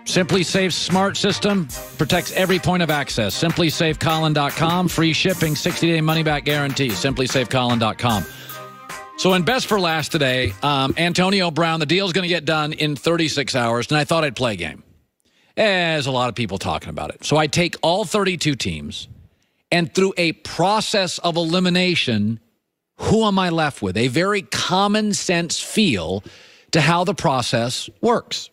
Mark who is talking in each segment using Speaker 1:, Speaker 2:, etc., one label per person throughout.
Speaker 1: Simply Safe's smart system protects every point of access. SimplySafeColin.com. Free shipping, 60-day money-back guarantee. SimplySafeColin.com. So in Best for Last today, Antonio Brown, the deal's going to get done in 36 hours, and I thought I'd play a game. There's a lot of people talking about it. So I take all 32 teams, and through a process of elimination, who am I left with? A very common sense feel to how the process works.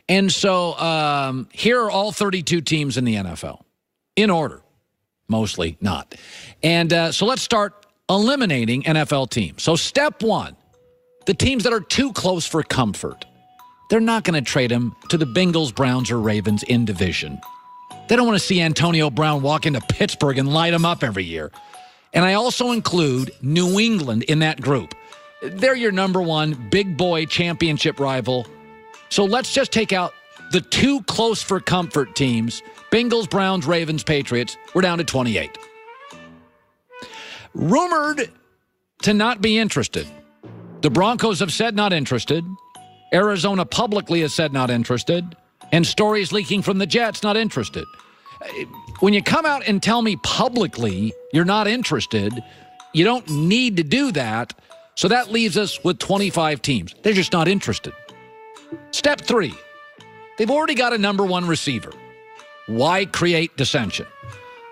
Speaker 1: And so here are all 32 teams in the NFL, in order, mostly not. And so let's start eliminating NFL teams. So step one, the teams that are too close for comfort. They're not going to trade them to the Bengals, Browns, or Ravens in division. They don't want to see Antonio Brown walk into Pittsburgh and light them up every year. And I also include New England in that group. They're your number one big boy championship rival. So let's just take out the too close for comfort teams, Bengals, Browns, Ravens, Patriots. We're down to 28. Rumored to not be interested. The Broncos have said not interested. Arizona publicly has said not interested. And stories leaking from the Jets, not interested. When you come out and tell me publicly you're not interested, you don't need to do that. So that leaves us with 25 teams. They're just not interested. Step three, they've already got a number one receiver. Why create dissension?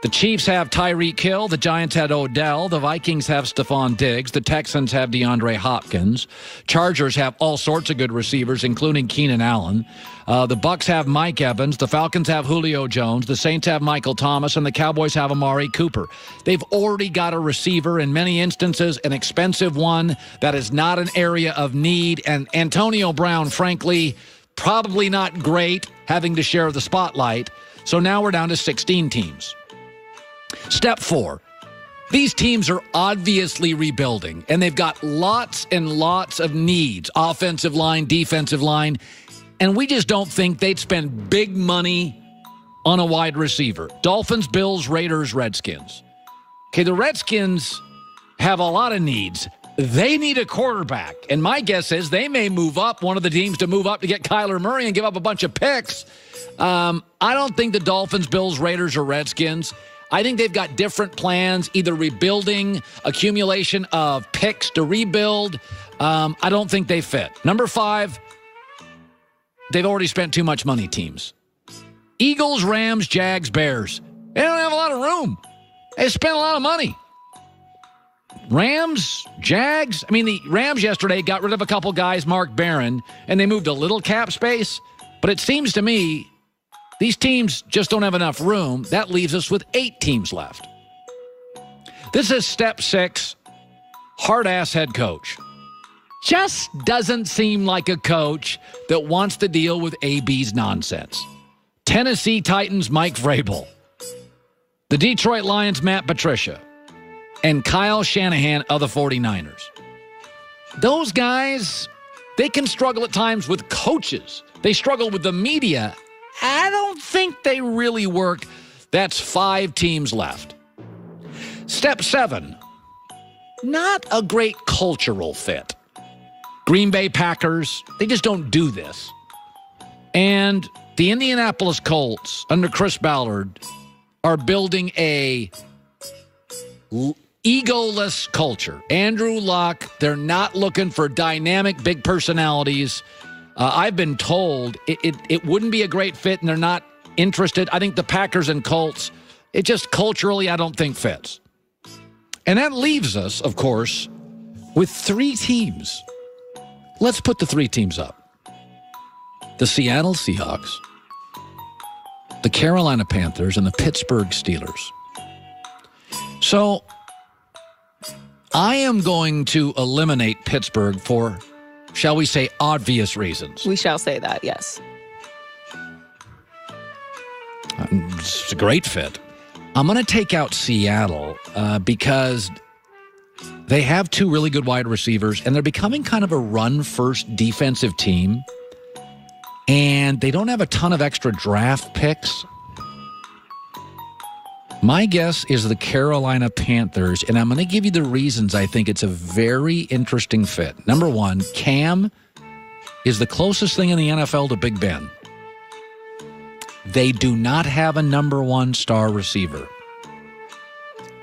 Speaker 1: The Chiefs have Tyreek Hill. The Giants had Odell. The Vikings have Stephon Diggs. The Texans have DeAndre Hopkins. Chargers have all sorts of good receivers, including Keenan Allen. The Bucs have Mike Evans. The Falcons have Julio Jones. The Saints have Michael Thomas. And the Cowboys have Amari Cooper. They've already got a receiver, in many instances, an expensive one that is not an area of need. And Antonio Brown, frankly, probably not great having to share the spotlight. So now we're down to 16 teams. Step four, these teams are obviously rebuilding, and they've got lots and lots of needs, offensive line, defensive line, and we just don't think they'd spend big money on a wide receiver. Dolphins, Bills, Raiders, Redskins. Okay, the Redskins have a lot of needs. They need a quarterback, and my guess is they may move up, one of the teams to move up to get Kyler Murray and give up a bunch of picks. I don't think the Dolphins, Bills, Raiders, or Redskins. I think they've got different plans, either rebuilding, accumulation of picks to rebuild. I don't think they fit. Number five, they've already spent too much money, teams. Eagles, Rams, Jags, Bears. They don't have a lot of room. They spent a lot of money. Rams, Jags. I mean, the Rams yesterday got rid of a couple guys, Mark Barron, and they moved a little cap space. But it seems to me these teams just don't have enough room. That leaves us with 8 teams left. This is step 6, hard-ass head coach. Just doesn't seem like a coach that wants to deal with AB's nonsense. Tennessee Titans, Mike Vrabel. The Detroit Lions, Matt Patricia. And Kyle Shanahan of the 49ers. Those guys, they can struggle at times with coaches. They struggle with the media. I don't think they really work. That's 5 teams left. Step 7, not a great cultural fit. Green Bay Packers, they just don't do this. And the Indianapolis Colts, under Chris Ballard, are building a egoless culture. Andrew Luck, they're not looking for dynamic, big personalities. I've been told it wouldn't be a great fit, and they're not interested. I think the Packers and Colts, it just culturally, I don't think fits. And that leaves us, of course, with 3 teams. Let's put the 3 teams up. The Seattle Seahawks, the Carolina Panthers, and the Pittsburgh Steelers. So I am going to eliminate Pittsburgh for, shall we say, obvious reasons.
Speaker 2: We shall say that, yes.
Speaker 1: It's a great fit. I'm going to take out Seattle because they have 2 really good wide receivers, and they're becoming kind of a run-first defensive team. And they don't have a ton of extra draft picks. My guess is the Carolina Panthers, and I'm going to give you the reasons I think it's a very interesting fit. Number 1, Cam is the closest thing in the NFL to Big Ben. They do not have a number one star receiver.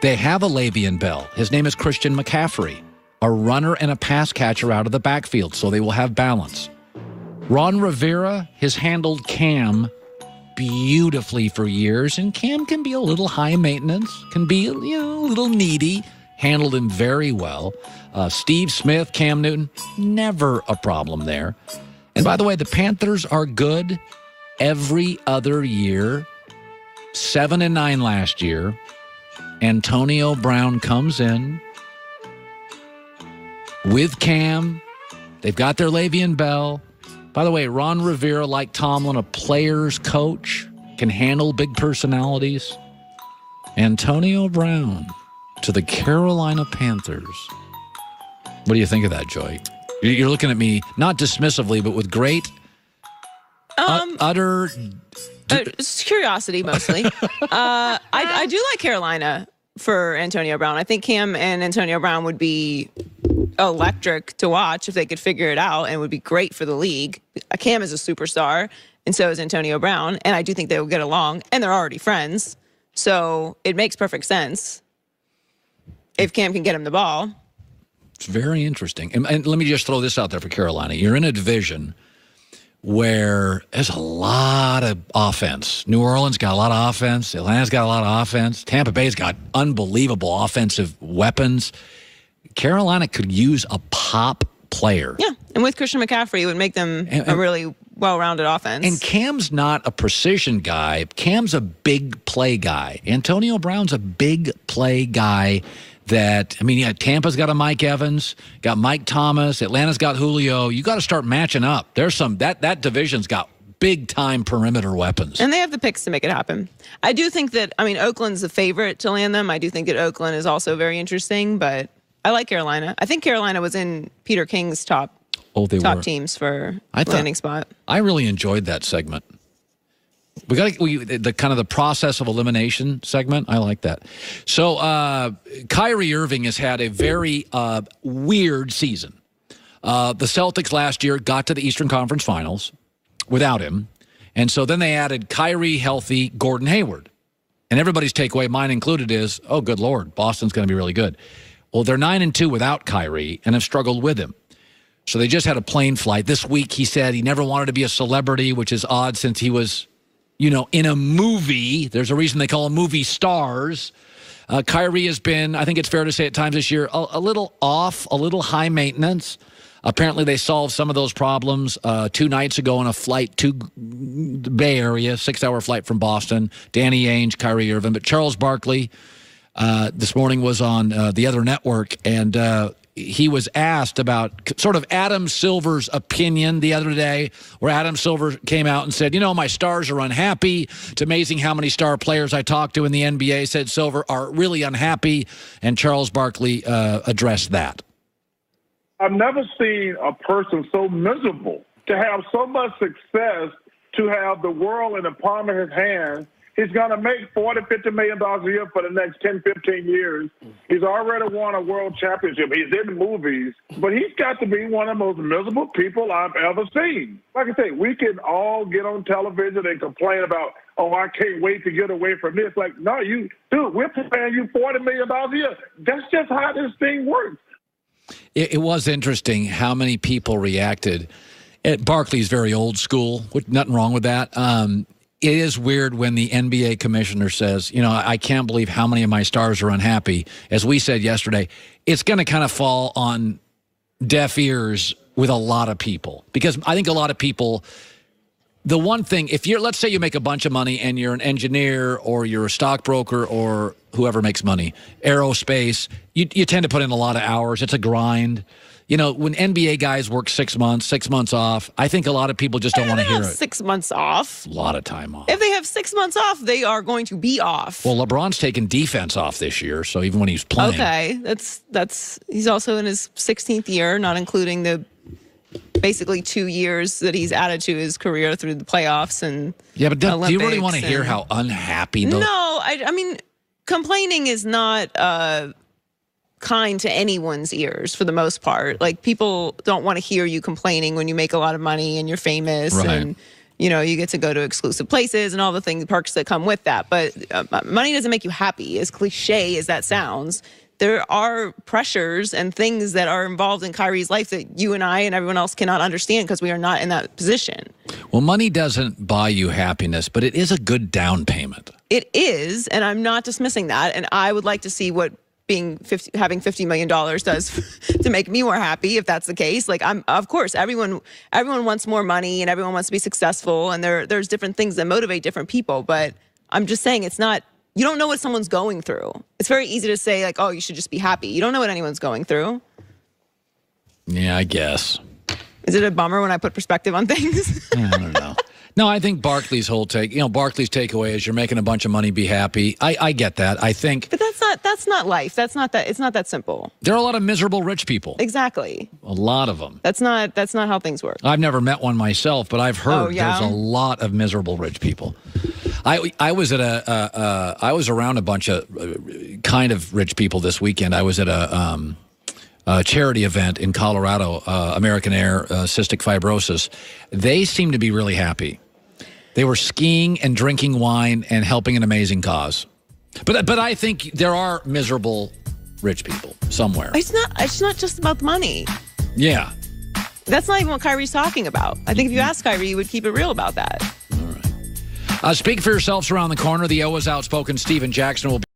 Speaker 1: They have a Le'Veon Bell. His name is Christian McCaffrey, a runner and a pass catcher out of the backfield, so they will have balance. Ron Rivera has handled Cam beautifully for years, and Cam can be a little high maintenance, can be a little needy, handled him very well. Steve Smith, Cam Newton, never a problem there. And by the way, the Panthers are good every other year. 7-9 last year. Antonio Brown comes in with Cam. They've got their Le'Veon Bell. By the way, Ron Rivera, like Tomlin, a player's coach, can handle big personalities. Antonio Brown to the Carolina Panthers. What do you think of that, Joy? You're looking at me, not dismissively, but with great, utter...
Speaker 2: It's curiosity, mostly. I do like Carolina for Antonio Brown. I think Cam and Antonio Brown would be electric to watch if they could figure it out, and would be great for the league. Cam is a superstar, and so is Antonio Brown, and I do think they will get along, and they're already friends, so it makes perfect sense if Cam can get him the ball.
Speaker 1: It's very interesting. And let me just throw this out there for Carolina. You're in a division where there's a lot of offense. New Orleans got a lot of offense. Atlanta's got a lot of offense. Tampa Bay's got unbelievable offensive weapons. Carolina could use a pop player.
Speaker 2: Yeah, and with Christian McCaffrey, it would make them a really well-rounded offense.
Speaker 1: And Cam's not a precision guy. Cam's a big play guy. Antonio Brown's a big play guy. Tampa's got a Mike Evans, got Mike Thomas, Atlanta's got Julio. You got to start matching up. There's that division's got big-time perimeter weapons.
Speaker 2: And they have the picks to make it happen. I do think that, Oakland's the favorite to land them. I do think that Oakland is also very interesting, but I like Carolina. I think Carolina was in Peter King's top teams for landing spot. I
Speaker 1: really enjoyed that segment. The kind of the process of elimination segment. I like that. So Kyrie Irving has had a very weird season. The Celtics last year got to the Eastern Conference Finals without him. And so then they added Kyrie, healthy, Gordon Hayward. And everybody's takeaway, mine included, is, oh, good Lord, Boston's going to be really good. Well, they're 9-2 without Kyrie and have struggled with him. So they just had a plane flight. This week he said he never wanted to be a celebrity, which is odd since he was, in a movie. There's a reason they call them movie stars. Kyrie has been, I think it's fair to say at times this year, a little off, a little high maintenance. Apparently they solved some of those problems 2 nights ago on a flight to the Bay Area, 6-hour flight from Boston. Danny Ainge, Kyrie Irving. But Charles Barkley this morning was on the other network, and he was asked about sort of Adam Silver's opinion the other day, where Adam Silver came out and said, my stars are unhappy. It's amazing how many star players I talked to in the NBA, said Silver, are really unhappy. And Charles Barkley addressed that.
Speaker 3: I've never seen a person so miserable, to have so much success, to have the world in the palm of his hand. He's going to make $40, $50 million a year for the next 10, 15 years. He's already won a world championship. He's in the movies. But he's got to be one of the most miserable people I've ever seen. Like I say, we can all get on television and complain about, oh, I can't wait to get away from this. Like, no, we're paying you $40 million a year. That's just how this thing works.
Speaker 1: It was interesting how many people reacted. Barkley's very old school. Nothing wrong with that. It is weird when the NBA commissioner says, I can't believe how many of my stars are unhappy. As we said yesterday, it's going to kind of fall on deaf ears with a lot of people. Because I think a lot of people, the one thing, let's say you make a bunch of money and you're an engineer or you're a stockbroker or whoever makes money, aerospace, you tend to put in a lot of hours. It's a grind. When NBA guys work 6 months off, I think a lot of people just don't want to hear it.
Speaker 2: 6 months off.
Speaker 1: A lot of time off.
Speaker 2: If they have 6 months off, they are going to be off.
Speaker 1: Well, LeBron's taking defense off this year, so even when he's playing.
Speaker 2: Okay, he's also in his 16th year, not including the basically 2 years that he's added to his career through the playoffs and
Speaker 1: yeah, but do you really want to
Speaker 2: and
Speaker 1: hear how unhappy those?
Speaker 2: No, I mean, complaining is not kind to anyone's ears for the most part. Like, people don't want to hear you complaining when you make a lot of money and you're famous and, you know, you get to go to exclusive places and all the things, perks that come with that. But money doesn't make you happy, as cliche as that sounds. There are pressures and things that are involved in Kyrie's life that you and I and everyone else cannot understand because we are not in that position.
Speaker 1: Well, money doesn't buy you happiness, but it is a good down payment.
Speaker 2: It is, and I'm not dismissing that. And I would like to see what having $50 million does to make me more happy, if that's the case. Like, of course, everyone wants more money and everyone wants to be successful, and there's different things that motivate different people. But I'm just saying, it's not. You don't know what someone's going through. It's very easy to say, like, oh, you should just be happy. You don't know what anyone's going through.
Speaker 1: Yeah, I guess.
Speaker 2: Is it a bummer when I put perspective on things?
Speaker 1: I don't know. No, I think Barkley's whole Barkley's takeaway is you're making a bunch of money, be happy. I get that. I think.
Speaker 2: But that's not life. It's not that simple.
Speaker 1: There are a lot of miserable rich people.
Speaker 2: Exactly.
Speaker 1: A lot of them.
Speaker 2: That's not how things work.
Speaker 1: I've never met one myself, but I've heard there's a lot of miserable rich people. I was around a bunch of kind of rich people this weekend. I was at a charity event in Colorado, American Air, cystic fibrosis. They seem to be really happy. They were skiing and drinking wine and helping an amazing cause. But I think there are miserable rich people somewhere.
Speaker 2: It's not just about the money.
Speaker 1: Yeah.
Speaker 2: That's not even what Kyrie's talking about. I think if you asked Kyrie, he would keep it real about that.
Speaker 1: All right. Speak for yourselves around the corner. The always outspoken Steven Jackson will be